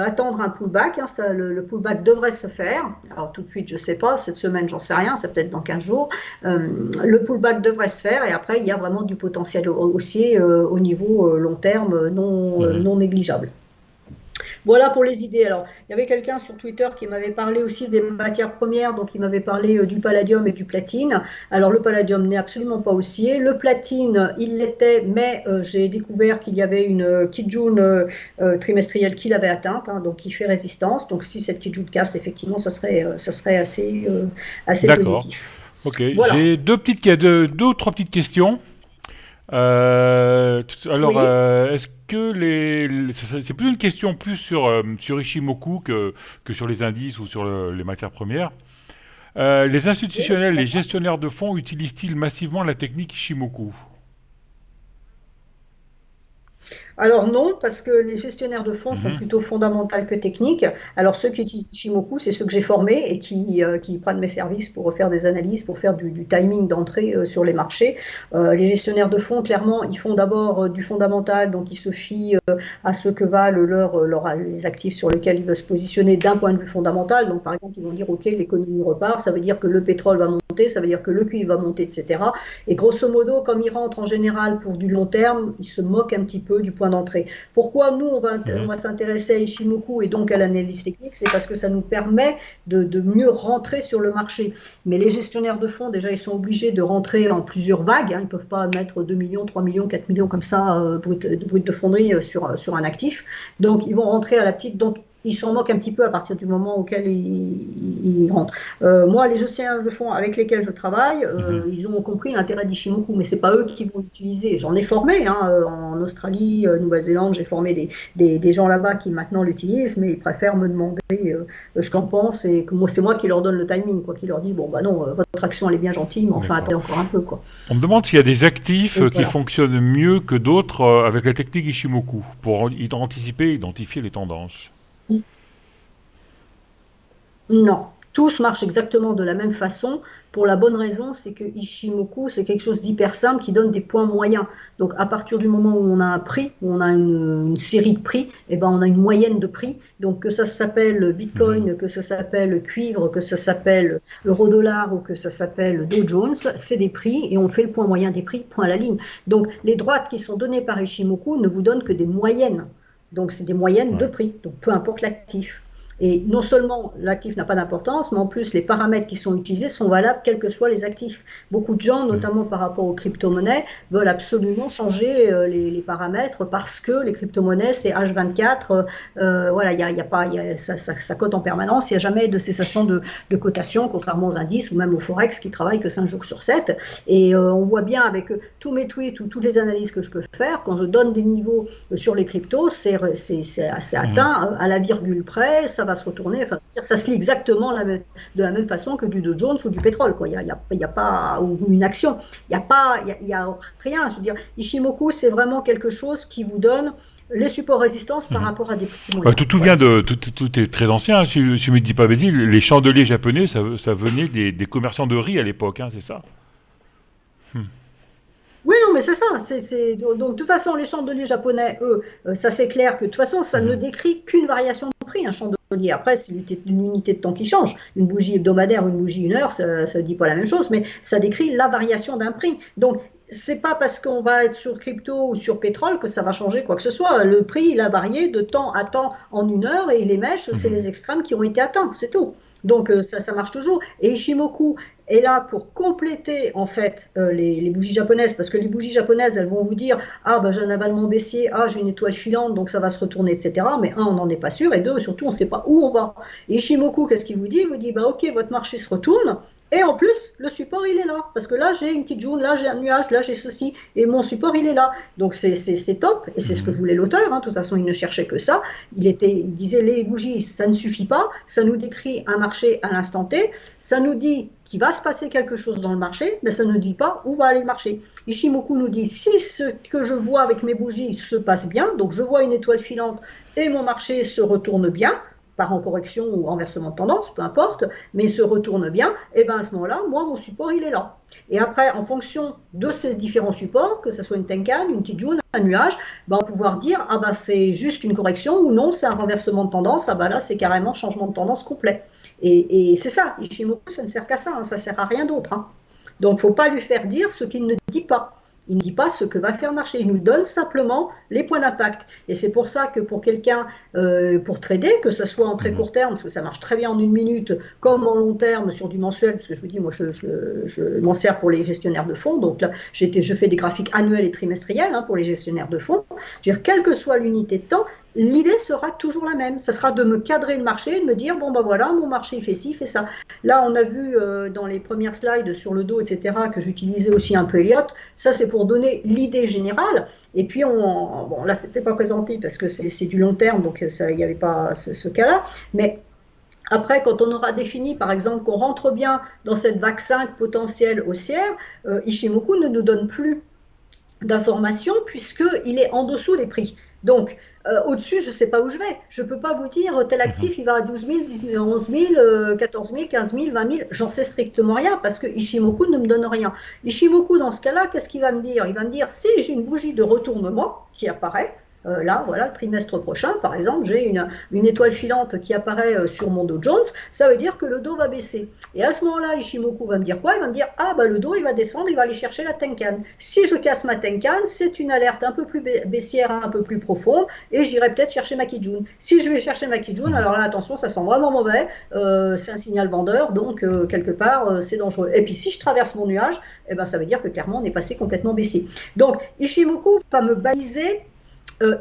attendre un pullback. Hein, ça, le pullback devrait se faire. Alors tout de suite, je ne sais pas. Cette semaine, j'en sais rien. C'est peut-être dans 15 jours. Le pullback devrait se faire. Et après, il y a vraiment du potentiel haussier au niveau long terme non négligeable. Voilà pour les idées. Alors, il y avait quelqu'un sur Twitter qui m'avait parlé aussi des matières premières, donc il m'avait parlé du palladium et du platine. Alors, le palladium n'est absolument pas haussier. Le platine, il l'était, mais j'ai découvert qu'il y avait une Kijun trimestrielle qui l'avait atteinte, hein, donc qui fait résistance. Donc, si cette Kijun casse, effectivement, ça serait assez positif. Ok, Voilà. j'ai deux ou trois petites questions. Alors, Oui. est-ce que c'est plus une question plus sur Ishimoku que sur les indices ou sur les matières premières. Les Oui, je institutionnels, les comprends. gestionnaires de fonds utilisent-ils massivement la technique Ishimoku? Alors non, parce que les gestionnaires de fonds sont Mhm. plutôt fondamentaux que techniques. Alors ceux qui utilisent Shimoku, c'est ceux que j'ai formés et qui prennent mes services pour faire des analyses, pour faire du timing d'entrée sur les marchés. Les gestionnaires de fonds, clairement, ils font d'abord du fondamental, donc ils se fient à ce que valent les actifs sur lesquels ils veulent se positionner d'un point de vue fondamental. Donc par exemple, ils vont dire, OK, l'économie repart, ça veut dire que le pétrole va monter, ça veut dire que le cuivre va monter, etc. Et grosso modo, comme ils rentrent en général pour du long terme, ils se moquent un petit peu du point point d'entrée. Pourquoi nous, on Mhm. va s'intéresser à Ishimoku et donc à l'analyse technique? C'est parce que ça nous permet de mieux rentrer sur le marché. Mais les gestionnaires de fonds, déjà, ils sont obligés de rentrer en plusieurs vagues. Hein. Ils ne peuvent pas mettre 2 millions, 3 millions, 4 millions comme ça, brut de fonderie sur un actif. Donc, ils vont rentrer à la petite. Donc, ils s'en moquent un petit peu à partir du moment auquel ils rentrent. Moi, les gestionnaires de fonds avec lesquels je travaille, Mhm. ils ont compris l'intérêt d'Ishimoku, mais ce n'est pas eux qui vont l'utiliser. J'en ai formé hein, en Australie, Nouvelle-Zélande, j'ai formé des gens là-bas qui maintenant l'utilisent, mais ils préfèrent me demander ce qu'en pense et que moi, c'est moi qui leur donne le timing, quoi, qui leur dit bon, bah non, votre action elle est bien gentille, mais enfin, D'accord. attendez encore un peu. Quoi. On me demande s'il y a des actifs Et qui voilà. fonctionnent mieux que d'autres avec la technique Ishimoku pour anticiper et identifier les tendances. Non, tous marchent exactement de la même façon pour la bonne raison, c'est que Ishimoku, c'est quelque chose d'hyper simple qui donne des points moyens. Donc à partir du moment où on a un prix, où on a une série de prix, eh ben, on a une moyenne de prix. Donc que ça s'appelle Mhm. Bitcoin, que ça s'appelle cuivre, que ça s'appelle euro-dollar ou que ça s'appelle Dow Jones, c'est des prix et on fait le point moyen des prix, point à la ligne. Donc les droites qui sont données par Ishimoku ne vous donnent que des moyennes. Donc c'est des moyennes de Ouais. prix, donc peu importe l'actif. Et non seulement l'actif n'a pas d'importance, mais en plus les paramètres qui sont utilisés sont valables quels que soient les actifs. Beaucoup de gens, Mhm. notamment par rapport aux crypto-monnaies, veulent absolument changer les paramètres parce que les crypto-monnaies, c'est H24, voilà, y a pas, ça cote en permanence, il n'y a jamais de cessation de cotation, contrairement aux indices ou même aux Forex qui travaillent que 5 jours sur 7. Et on voit bien avec tous mes tweets ou toutes les analyses que je peux faire, quand je donne des niveaux sur les cryptos, c'est Mhm. atteint à la virgule près, ça va se retourner, enfin, ça se lit exactement de la même façon que du Dow Jones ou du pétrole, quoi. Y a pas, ou une action, il n'y a pas, y a rien, je veux dire, Ishimoku, c'est vraiment quelque chose qui vous donne les supports résistance par Mhm. rapport à des prix moyens. Tout Voilà, vient c'est de tout. tout est très ancien. Si je me dis pas bêtise, les chandeliers japonais, ça venait des commerçants de riz à l'époque, hein, c'est ça. Hmm. Oui, non, mais c'est ça. Donc, de toute façon, les chandeliers japonais, eux, ça c'est clair que de toute façon, ça ne Mhm. décrit qu'une variation de prix, un chandelier. Après, c'est l'unité de temps qui change. Une bougie hebdomadaire ou une bougie une heure, ça ne dit pas la même chose, mais ça décrit la variation d'un prix. Donc, c'est pas parce qu'on va être sur crypto ou sur pétrole que ça va changer quoi que ce soit. Le prix, il a varié de temps à temps en une heure et les mèches, c'est Mhm. les extrêmes qui ont été atteints, c'est tout. Donc, ça marche toujours. Et Ishimoku, est là pour compléter en fait les bougies japonaises, parce que les bougies japonaises, elles vont vous dire ah ben j'ai un avalement baissier, ah j'ai une étoile filante, donc ça va se retourner, etc. Mais un, on n'en est pas sûr, et deux, surtout, on ne sait pas où on va. Et Ishimoku, qu'est-ce qu'il vous dit? Il vous dit bah ok, votre marché se retourne. Et en plus, le support, il est là. Parce que là, j'ai une petite jaune, là, j'ai un nuage, là, j'ai ceci. Et mon support, il est là. Donc, c'est top. Et c'est ce que Mhm. voulait l'auteur. Hein. De toute façon, il ne cherchait que ça. Il disait, les bougies, ça ne suffit pas. Ça nous décrit un marché à l'instant T. Ça nous dit qu'il va se passer quelque chose dans le marché, mais ça ne dit pas où va aller le marché. Ishimoku nous dit si ce que je vois avec mes bougies se passe bien, donc je vois une étoile filante et mon marché se retourne bien, par en correction ou renversement de tendance, peu importe, mais se retourne bien, et bien à ce moment-là, moi, mon support, il est là. Et après, en fonction de ces différents supports, que ce soit une Tenkan, une Kijun, un nuage, ben, on va pouvoir dire, ah ben c'est juste une correction ou non, c'est un renversement de tendance, ah ben là, c'est carrément changement de tendance complet. Et c'est ça, Ishimoku, ça ne sert qu'à ça, hein, ça ne sert à rien d'autre. Hein. Donc, il ne faut pas lui faire dire ce qu'il ne dit pas. Il ne dit pas ce que va faire marcher. Il nous donne simplement les points d'impact. Et c'est pour ça que pour quelqu'un, pour trader, que ce soit en très Mhm. court terme, parce que ça marche très bien en une minute, comme en long terme sur du mensuel, parce que je vous dis, moi, je m'en sers pour les gestionnaires de fonds. Donc là, je fais des graphiques annuels et trimestriels hein, pour les gestionnaires de fonds. Je veux dire, quelle que soit l'unité de temps, l'idée sera toujours la même. Ça sera de me cadrer le marché, de me dire, bon, ben voilà, mon marché il fait ci, il fait ça. Là, on a vu dans les premières slides sur le dos, etc., que j'utilisais aussi un peu Elliott. Ça, c'est pour donner l'idée générale. Et puis, bon, là, c'était pas présenté parce que c'est du long terme, donc il n'y avait pas ce cas-là. Mais après, quand on aura défini, par exemple, qu'on rentre bien dans cette vague 5 potentielle haussière, Ishimoku ne nous donne plus d'informations puisqu'il est en dessous des prix. Donc, au-dessus, je ne sais pas où je vais. Je ne peux pas vous dire tel Mhm. actif, il va à 12 000, 11 000, 14 000, 15 000, 20 000. J'en sais strictement rien parce que Ishimoku ne me donne rien. Ishimoku, dans ce cas-là, qu'est-ce qu'il va me dire? Il va me dire si j'ai une bougie de retournement qui apparaît, Là, voilà, le trimestre prochain, par exemple, j'ai une étoile filante qui apparaît sur mon Dow Jones, ça veut dire que le dos va baisser. Et à ce moment-là, Ishimoku va me dire quoi? Il va me dire, ah bah le dos, il va descendre, il va aller chercher la Tenkan. Si je casse ma Tenkan, c'est une alerte un peu plus baissière, un peu plus profonde, et j'irai peut-être chercher ma Kijun. Si je vais chercher ma Kijun, Mhm. alors là, attention, ça sent vraiment mauvais, c'est un signal vendeur, donc quelque part, c'est dangereux. Et puis si je traverse mon nuage, eh ben, ça veut dire que clairement, on est passé complètement baissier. Donc, Ishimoku va me baliser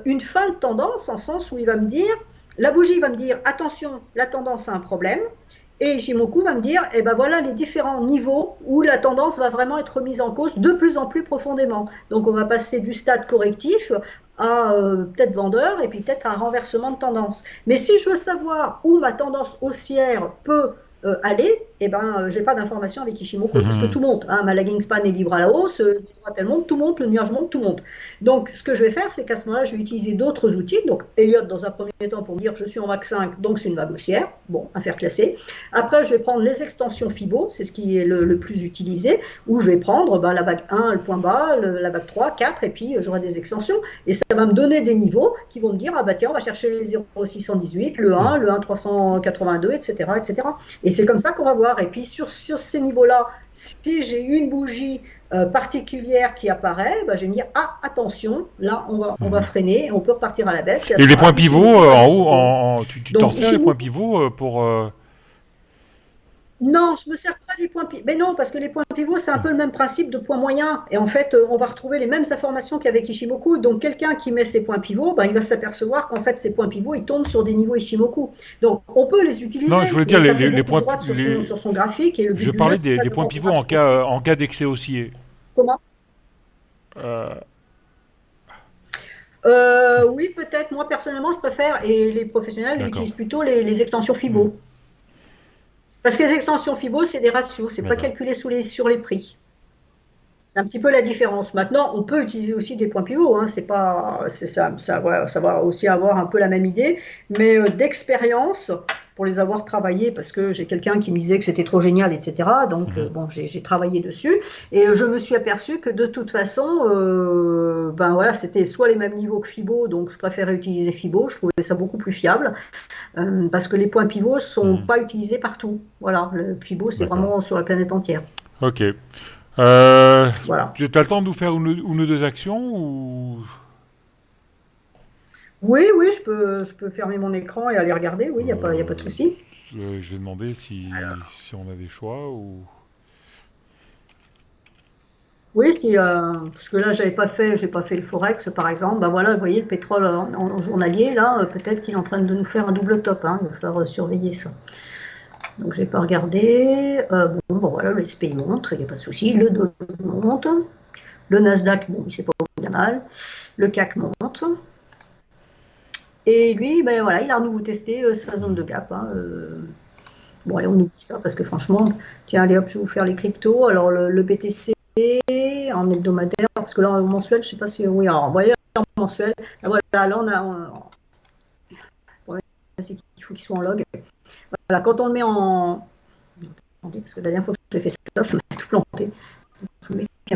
une fin de tendance, en sens où il va me dire, la bougie va me dire, attention, la tendance a un problème, et Ishimoku va me dire, eh ben voilà les différents niveaux où la tendance va vraiment être mise en cause de plus en plus profondément. Donc on va passer du stade correctif à peut-être vendeur et puis peut-être un renversement de tendance. Mais si je veux savoir où ma tendance haussière peut aller, eh ben, j'ai pas d'information avec Ishimoku, puisque Mhm. tout monte. Hein, ma lagging span est libre à la hausse, les droites elles montent, tout monte, le nuage monte, tout monte. Donc, ce que je vais faire, c'est qu'à ce moment-là, je vais utiliser d'autres outils. Donc, Elliott, dans un premier temps, pour me dire je suis en vague 5, donc c'est une vague haussière. Bon, affaire classée. Après, je vais prendre les extensions FIBO, c'est ce qui est le plus utilisé, où je vais prendre la vague 1, le point bas, la vague 3, 4, et puis j'aurai des extensions. Et ça va me donner des niveaux qui vont me dire ah bah tiens, on va chercher les 0,618, le 1, Mhm. le 1,382, etc., etc. Et c'est comme ça qu'on va voir. Et puis, sur ces niveaux-là, si j'ai une bougie particulière qui apparaît, bah, je vais me dire ah attention, là on va Mhm. freiner, on peut repartir à la baisse et à Et ce les points moment-là pivots Ishimoku va en haut, descendre. tu t'en Donc sers les points Ishimoku, pivots pour. non, je me sers pas des points pivots, mais non parce que les points pivots c'est un peu le même principe de points moyens et en fait on va retrouver les mêmes informations qu'avec Ishimoku. Donc quelqu'un qui met ses points pivots, bah, il va s'apercevoir qu'en fait ces points pivots ils tombent sur des niveaux Ishimoku. Donc on peut les Non, je utiliser, voulais mais dire ça fait les beaucoup de points. droites sur son graphique et le but Je du jeu parlais c'est pas des de points vendre le pivots graphique au dessus. en cas d'excès haussier. Comment? Euh, Oui, peut-être. Moi, personnellement, je préfère, et les professionnels d'accord. utilisent plutôt les extensions Mhm. FIBO. Parce que les extensions FIBO, c'est des ratios, c'est pas D'accord. calculé sur les prix. C'est un petit peu la différence. Maintenant, on peut utiliser aussi des points pivots, hein, c'est pas, c'est ça, voilà, ça va aussi avoir un peu la même idée, mais d'expérience, pour les avoir travaillés, parce que j'ai quelqu'un qui me disait que c'était trop génial, etc. Donc, Mhm. bon, j'ai travaillé dessus, et je me suis aperçu que de toute façon, ben voilà, c'était soit les mêmes niveaux que Fibo, donc je préférais utiliser Fibo, je trouvais ça beaucoup plus fiable, parce que les points pivots sont Mhm. pas utilisés partout. Voilà, le Fibo, c'est D'accord. vraiment sur la planète entière. Ok. Euh, Voilà. tu as le temps de nous faire une ou deux actions ou Oui, oui, je peux fermer mon écran et aller regarder, oui, il y a pas de euh, souci. je vais demander si on a des choix ou. Oui, si, parce que là, j'ai pas fait le Forex, par exemple. Ben voilà, vous voyez, le pétrole en journalier, là, peut-être qu'il est en train de nous faire un double top, hein, il va falloir surveiller ça. Donc, j'ai pas regardé. Bon, voilà, le SPI monte, il n'y a pas de souci. Le Dow monte. Le Nasdaq, bon, c'est pas bien mal. Le CAC monte. Et lui, ben voilà, il a à nouveau testé sa zone de Mhm. gap. Hein, bon, allez, on oublie ça parce que franchement, tiens, allez hop, je vais vous faire les cryptos. Alors, le BTC en hebdomadaire, parce que là, en mensuel, je ne sais pas si. Oui, alors, vous voyez, en mensuel, là, voilà, là, on a. Le problème, c'est qu'il faut qu'il soit en log. Voilà, quand on le met en. Attendez, parce que la dernière fois que j'ai fait ça, ça m'a tout planté.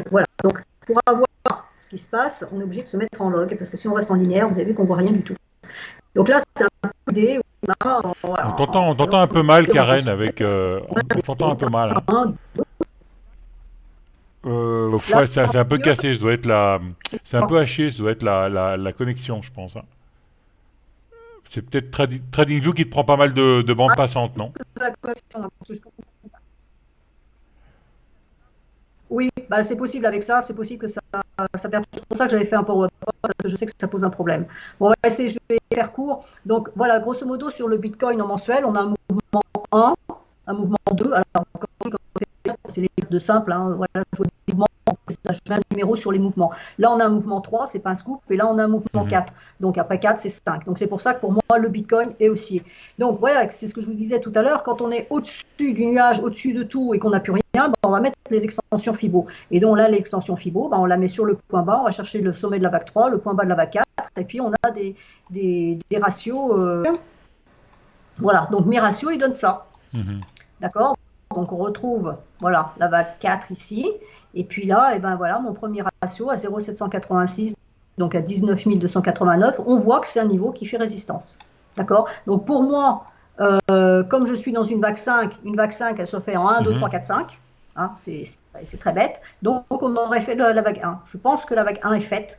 Voilà, donc, pour avoir ce qui se passe, on est obligé de se mettre en log, parce que si on reste en linéaire, vous avez vu qu'on ne voit rien du tout. Donc là, c'est un peu d'idée. On a, voilà, On par t'entend un peu mal, exemple, en Karen, mensuel, avec. on a On t'entend un peu mal. Hein. un, là, Ouais, c'est un peu mieux, cassé, ça doit être la. c'est C'est un peu haché, ça doit être la connexion, je pense. Hein. C'est peut-être TradingView qui te prend pas mal de bandes passantes, non? la connexion. Oui, bah, c'est possible avec ça, c'est possible que ça perde. C'est pour ça que j'avais fait un power up, parce que je sais que ça pose un problème. Bon, on va essayer, je vais faire court. Donc voilà, grosso modo, sur le Bitcoin en mensuel, on a un mouvement 1, un mouvement 2. Alors, c'est les de simple, hein, voilà, je vois des mouvements, je mets un numéro sur les mouvements. Là, on a un mouvement 3, c'est pas un scoop, et là, on a un mouvement Mhm. 4. Donc après 4, c'est 5. Donc c'est pour ça que pour moi, le Bitcoin est haussier. Donc voilà, c'est ce que je vous disais tout à l'heure, quand on est au-dessus du nuage, au-dessus de tout, et qu'on n'a plus rien, ben, on va mettre les extensions FIBO. Et donc là, l'extension FIBO, ben, on la met sur le point bas, on va chercher le sommet de la vague 3, le point bas de la vague 4, et puis on a des ratios. Voilà, donc mes ratios, ils donnent ça. Mhm. D'accord? Donc on retrouve la vague 4 ici. Et puis là, et ben voilà, mon premier ratio à 0,786 donc à 19 289, on voit que c'est un niveau qui fait résistance. D'accord? Donc pour moi, comme je suis dans une vague 5, elle se fait en 1, 2, 3, 4, 5. Hein, c'est très bête. Donc on aurait fait la vague 1. Je pense que la vague 1 est faite,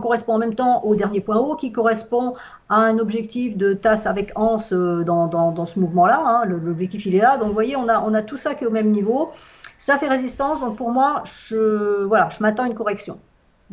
correspond en même temps au dernier point haut, qui correspond à un objectif de tasse avec anse dans ce mouvement-là. Hein. L'objectif, il est là. Donc vous voyez, on a tout ça qui est au même niveau. Ça fait résistance. Donc pour moi, voilà, je m'attends à une correction.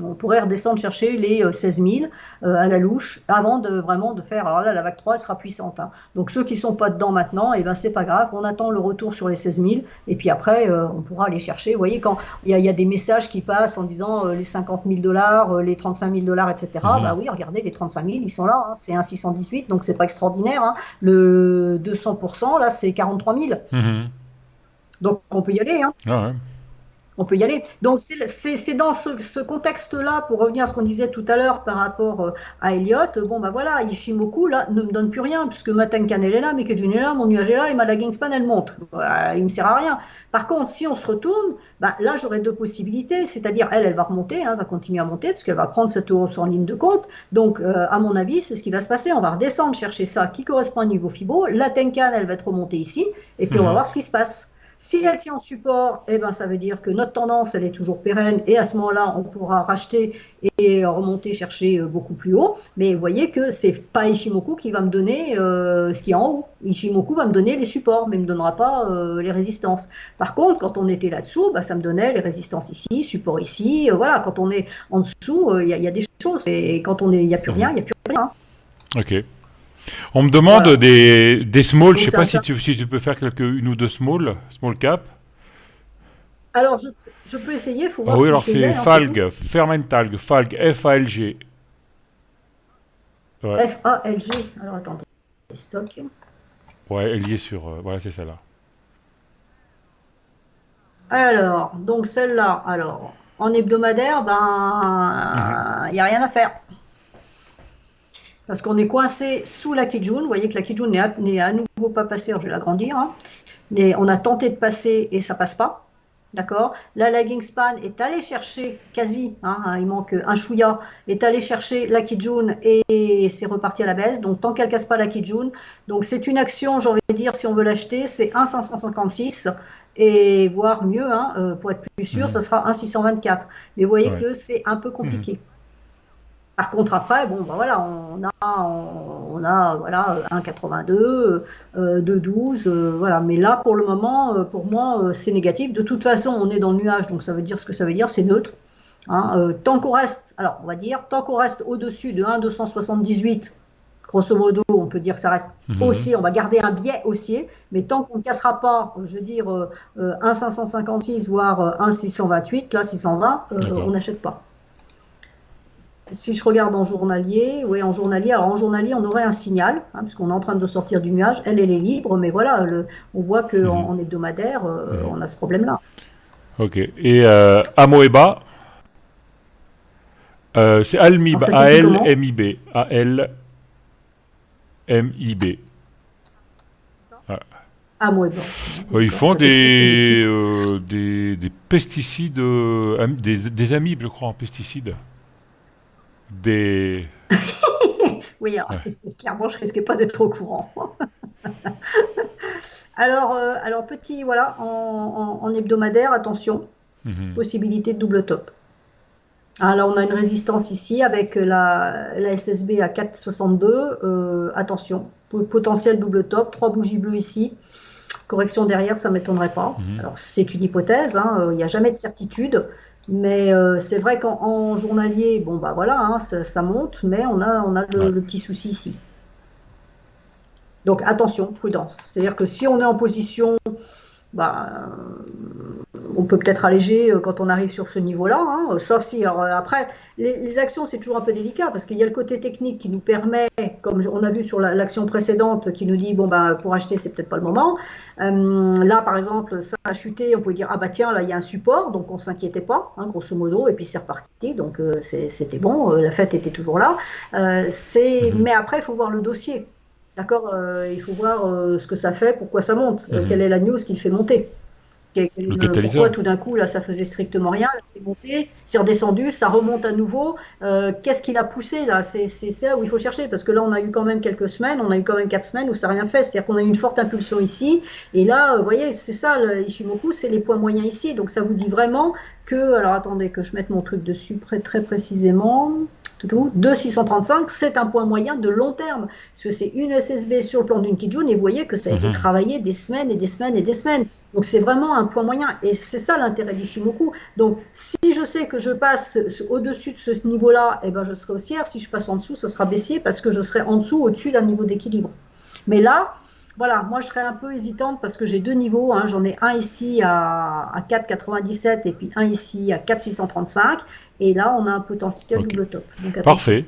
On pourrait redescendre chercher les 16 000 à la louche avant vraiment de faire. Alors là, la vague 3, elle sera puissante. Hein. Donc ceux qui ne sont pas dedans maintenant, eh ben, c'est pas grave. On attend le retour sur les 16 000 et puis après, on pourra aller chercher. Vous voyez, quand il y a des messages qui passent en disant les 50 000 $, les 35 000 $, etc. Bah oui, regardez, les 35 000, ils sont là. Hein. C'est un 618, donc c'est pas extraordinaire. Hein. Le 200%, là, c'est 43 000. Donc on peut y aller. Hein. Ah ouais. On peut y aller. Donc, c'est dans ce contexte-là, pour revenir à ce qu'on disait tout à l'heure par rapport à Elliott, bon, bah voilà, Ishimoku, là, ne me donne plus rien, puisque ma Tenkan, elle est là, Mikejun est là, mon nuage est là, et ma lagging span, elle monte. Il ne me sert à rien. Par contre, si on se retourne, bah, là, j'aurai deux possibilités, c'est-à-dire, elle va remonter, hein, va continuer à monter, parce qu'elle va prendre 7 € en ligne de compte. Donc, à mon avis, c'est ce qui va se passer. On va redescendre chercher ça qui correspond à un niveau Fibo. La Tenkan, elle va être remontée ici, et puis on va voir ce qui se passe. Si elle tient en support, eh ben, ça veut dire que notre tendance, elle est toujours pérenne et à ce moment-là, on pourra racheter et remonter chercher beaucoup plus haut. Mais vous voyez que ce n'est pas Ishimoku qui va me donner ce qui est en haut. Ishimoku va me donner les supports, mais ne me donnera pas les résistances. Par contre, quand on était là-dessous, bah, ça me donnait les résistances ici, support ici. Voilà, quand on est en dessous, il y a des choses. Et quand il n'y a plus rien, il n'y a plus rien. Ok. On me demande voilà. des small, je ne sais pas si tu peux faire une ou deux small cap. Alors, je peux essayer, il faut voir oui, si alors je les ai. C'est FALG, Fermentalg, FALG, F-A-L-G. Ouais. F-A-L-G, alors attendez, stock. Ouais, elle y est sur... voilà, c'est celle-là. Alors, donc celle-là, alors, en hebdomadaire, ben, il n'y a rien à faire. Parce qu'on est coincé sous la Kijun. Vous voyez que la Kijun n'est à nouveau pas passée, alors je vais l'agrandir. Hein. Mais on a tenté de passer et ça passe pas. D'accord. La lagging span est allée chercher quasi, hein, il manque un chouïa, est allée chercher la Kijun et c'est reparti à la baisse. Donc tant qu'elle casse pas la Kijun, donc c'est une action, j'ai envie de dire, si on veut l'acheter, c'est 1,556 et voire mieux, hein, pour être plus sûr, ça sera 1,624. Mais vous voyez que c'est un peu compliqué. Par contre, après, bon, ben voilà, on a voilà, 1,82, 2,12, voilà. Mais là, pour le moment, pour moi, c'est négatif. De toute façon, on est dans le nuage, donc ça veut dire ce que ça veut dire, c'est neutre. Hein. Tant qu'on reste, alors on va dire, tant qu'on reste au-dessus de 1,278, grosso modo, on peut dire que ça reste haussier, on va garder un biais haussier, mais tant qu'on ne cassera pas, je veux dire, 1,556, voire 1,628, là, 620, on n'achète pas. Si je regarde en journalier, oui, en journalier, alors en journalier, on aurait un signal, hein, puisqu'on est en train de sortir du nuage. Elle est libre, mais voilà, on voit qu'en hebdomadaire, on a ce problème-là. Ok. Et Amoeba, c'est A-L-M-I-B. A-L-M-I-B. A-L-M-I-B. Amoeba. Ils font des pesticides, des amibes, je crois, en pesticides. Oui, alors, clairement, je risquais pas d'être au courant. alors, petit, voilà, en hebdomadaire, attention, possibilité de double top. Alors, on a une résistance ici avec la SSB à 4,62. Attention, potentiel double top, 3 bougies bleues ici. Correction derrière, ça ne m'étonnerait pas. Alors, c'est une hypothèse, hein, il n'y a jamais de certitude. Mais c'est vrai qu'en journalier, bon bah voilà, hein, ça monte, mais on a le petit souci ici. Donc attention, prudence. C'est-à-dire que si on est en position, bah, on peut peut-être alléger quand on arrive sur ce niveau-là, hein, sauf si, alors après, les actions, c'est toujours un peu délicat, parce qu'il y a le côté technique qui nous permet, comme on a vu sur l'action précédente, qui nous dit, bon, bah, pour acheter, c'est peut-être pas le moment. Là, par exemple, ça a chuté, on pouvait dire, ah bah tiens, là, il y a un support, donc on ne s'inquiétait pas, hein, grosso modo, et puis c'est reparti, donc c'était bon, la fête était toujours là. Mais après, il faut voir le dossier. D'accord, il faut voir ce que ça fait, pourquoi ça monte, quelle est la news qui le fait monter. Le Pourquoi catalyseur. tout d'un coup, là, ça faisait strictement rien, là, c'est monté, c'est redescendu, ça remonte à nouveau. Qu'est-ce qui l'a poussé là? C'est là où il faut chercher, parce que là, on a eu quand même quelques semaines, on a eu quand même 4 semaines où ça n'a rien fait. C'est-à-dire qu'on a eu une forte impulsion ici, et là, vous voyez, c'est ça, le Ishimoku, c'est les points moyens ici. Donc ça vous dit vraiment que, alors attendez que je mette mon truc dessus très précisément. 2,635, c'est un point moyen de long terme, parce que c'est une SSB sur le plan d'une Kijun, et vous voyez que ça a été Mhm. travaillé des semaines et des semaines et des semaines. Donc c'est vraiment un point moyen, et c'est ça l'intérêt d'Ishimoku. Donc si je sais que je passe au-dessus de ce niveau-là, eh ben, je serai haussière. Si je passe en dessous, ce sera baissier, parce que je serai en dessous, au-dessus d'un niveau d'équilibre. Mais là, voilà, moi je serais un peu hésitante parce que j'ai deux niveaux, hein. J'en ai un ici à 4,97 et puis un ici à 4,635. Et là, on a un potentiel Ok. double top. Donc attention. Parfait.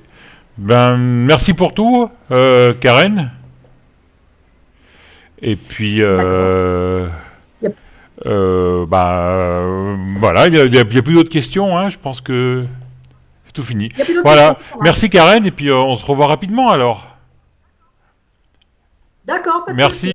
Ben, merci pour tout, Karen. Et puis, D'accord. Il voilà, il y a plus d'autres questions, hein. Je pense que c'est tout fini. n'y a plus d'autres questions, Voilà. ça marche. Merci, Karen. Et puis, on se revoit rapidement alors. D'accord, pas de Merci. souci.